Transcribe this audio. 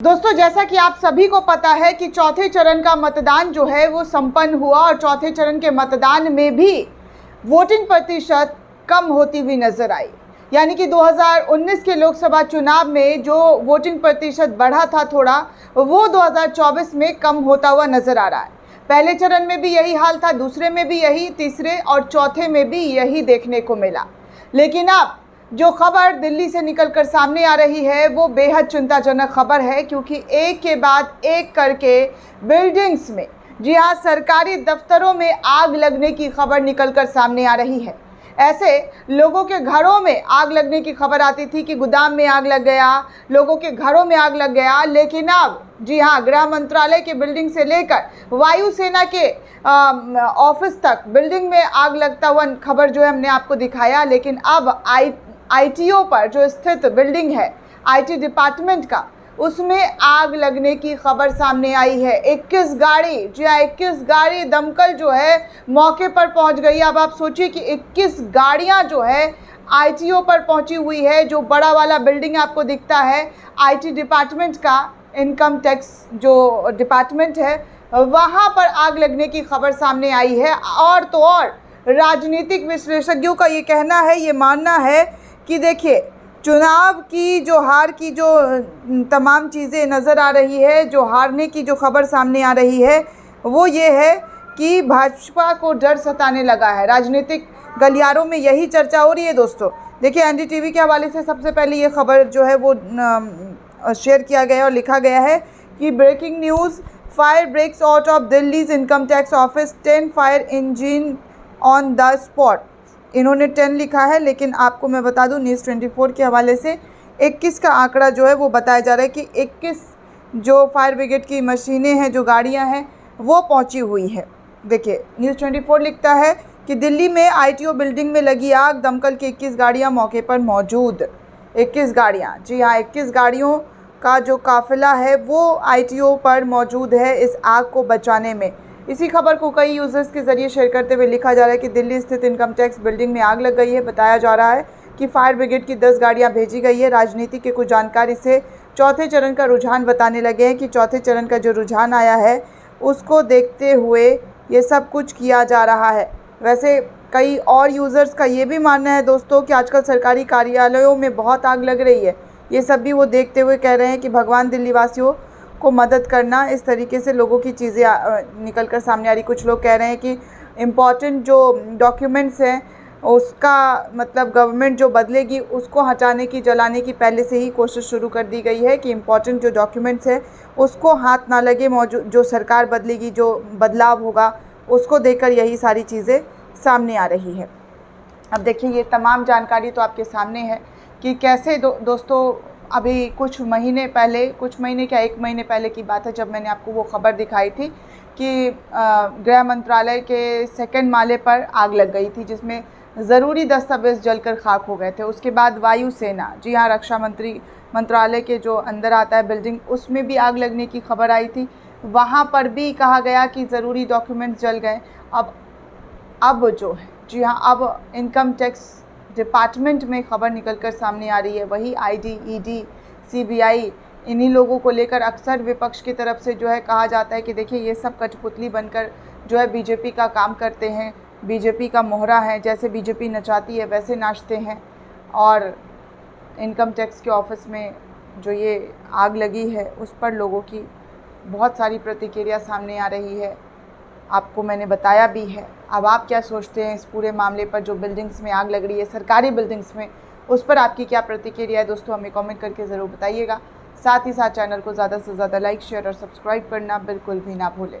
दोस्तों, जैसा कि आप सभी को पता है कि चौथे चरण का मतदान जो है वो संपन्न हुआ और चौथे चरण के मतदान में भी वोटिंग प्रतिशत कम होती हुई नजर आई। यानी कि 2019 के लोकसभा चुनाव में जो वोटिंग प्रतिशत बढ़ा था थोड़ा, वो 2024 में कम होता हुआ नजर आ रहा है। पहले चरण में भी यही हाल था, दूसरे में भी यही, तीसरे और चौथे में भी यही देखने को मिला। लेकिन अब जो खबर दिल्ली से निकलकर सामने आ रही है वो बेहद चिंताजनक खबर है, क्योंकि एक के बाद एक करके बिल्डिंग्स में, जी हाँ, सरकारी दफ्तरों में आग लगने की खबर निकलकर सामने आ रही है। ऐसे लोगों के घरों में आग लगने की खबर आती थी कि गोदाम में आग लग गया, लोगों के घरों में आग लग गया, लेकिन अब जी हाँ, गृह मंत्रालय के बिल्डिंग से लेकर वायुसेना के ऑफिस तक बिल्डिंग में आग लगता हुआ खबर जो है हमने आपको दिखाया। लेकिन अब आईटीओ पर जो स्थित बिल्डिंग है, आईटी डिपार्टमेंट का, उसमें आग लगने की खबर सामने आई है। 21 गाड़ी, जी हाँ, 21 गाड़ी दमकल जो है मौके पर पहुंच गई। अब आप सोचिए कि 21 गाड़ियां जो है आईटीओ पर पहुंची हुई है। जो बड़ा वाला बिल्डिंग आपको दिखता है आईटी डिपार्टमेंट का, इनकम टैक्स जो डिपार्टमेंट है, वहां पर आग लगने की खबर सामने आई है। और तो और राजनीतिक विशेषज्ञों का ये कहना है, ये मानना है कि देखिए, चुनाव की जो हार की जो तमाम चीज़ें नज़र आ रही है, जो हारने की जो खबर सामने आ रही है, वो ये है कि भाजपा को डर सताने लगा है। राजनीतिक गलियारों में यही चर्चा हो रही है। दोस्तों देखिए, एनडीटीवी के हवाले से सबसे पहले ये खबर जो है वो शेयर किया गया और लिखा गया है कि breaking news, fire breaks out of Delhi's income tax office, 10 fire engine on the spot. इन्होंने 10 लिखा है, लेकिन आपको मैं बता दूं न्यूज़ 24 के हवाले से 21 का आंकड़ा जो है वो बताया जा रहा है कि 21 जो फायर ब्रिगेड की मशीनें हैं, जो गाड़ियां हैं, वो पहुंची हुई है। देखिए, न्यूज़ 24 लिखता है कि दिल्ली में आईटीओ बिल्डिंग में लगी आग, दमकल की 21 गाड़ियाँ मौके पर मौजूद। 21 गाड़ियाँ, जी हाँ, 21 गाड़ियों का जो काफिला है वो आईटीओ पर मौजूद है इस आग को बचाने में। इसी खबर को कई यूजर्स के जरिए शेयर करते हुए लिखा जा रहा है कि दिल्ली स्थित इनकम टैक्स बिल्डिंग में आग लग गई है। बताया जा रहा है कि फायर ब्रिगेड की 10 गाड़ियां भेजी गई है। राजनीति के कुछ जानकार इसे चौथे चरण का रुझान बताने लगे हैं कि चौथे चरण का जो रुझान आया है उसको देखते हुए ये सब कुछ किया जा रहा है। वैसे कई और यूज़र्स का ये भी मानना है दोस्तों कि आजकल सरकारी कार्यालयों में बहुत आग लग रही है। ये सब भी वो देखते हुए कह रहे हैं कि भगवान दिल्ली वासियों को मदद करना। इस तरीके से लोगों की चीज़ें निकल कर सामने आ रही। कुछ लोग कह रहे हैं कि इम्पॉर्टेंट जो डॉक्यूमेंट्स हैं उसका मतलब गवर्नमेंट जो बदलेगी उसको हटाने की, जलाने की पहले से ही कोशिश शुरू कर दी गई है कि इम्पॉर्टेंट जो डॉक्यूमेंट्स हैं उसको हाथ ना लगे। मौजूद जो सरकार बदलेगी, जो बदलाव होगा, उसको देखकर यही सारी चीज़ें सामने आ रही है। अब देखिए, ये तमाम जानकारी तो आपके सामने है कि कैसे दोस्तों अभी कुछ महीने पहले, कुछ महीने क्या, 1 महीने पहले की बात है जब मैंने आपको वो खबर दिखाई थी कि गृह मंत्रालय के 2nd माले पर आग लग गई थी, जिसमें ज़रूरी दस्तावेज जलकर खाक हो गए थे। उसके बाद वायुसेना, जी हाँ, रक्षा मंत्रालय के जो अंदर आता है बिल्डिंग, उसमें भी आग लगने की खबर आई थी। वहाँ पर भी कहा गया कि ज़रूरी डॉक्यूमेंट्स जल गए। अब जो है, जी हाँ, अब इनकम टैक्स डिपार्टमेंट में खबर निकलकर सामने आ रही है। वही आईडी, ईडी, सीबीआई, इन्हीं लोगों को लेकर अक्सर विपक्ष की तरफ से जो है कहा जाता है कि देखिए, ये सब कठपुतली बनकर जो है बीजेपी का काम करते हैं, बीजेपी का मोहरा है, जैसे बीजेपी नचाती है वैसे नाचते हैं। और इनकम टैक्स के ऑफिस में जो ये आग लगी है उस पर लोगों की बहुत सारी प्रतिक्रिया सामने आ रही है, आपको मैंने बताया भी है। अब आप क्या सोचते हैं इस पूरे मामले पर, जो बिल्डिंग्स में आग लग रही है, सरकारी बिल्डिंग्स में, उस पर आपकी क्या प्रतिक्रिया है दोस्तों? हमें कमेंट करके ज़रूर बताइएगा। साथ ही साथ चैनल को ज़्यादा से ज़्यादा लाइक, शेयर और सब्सक्राइब करना बिल्कुल भी ना भूलें।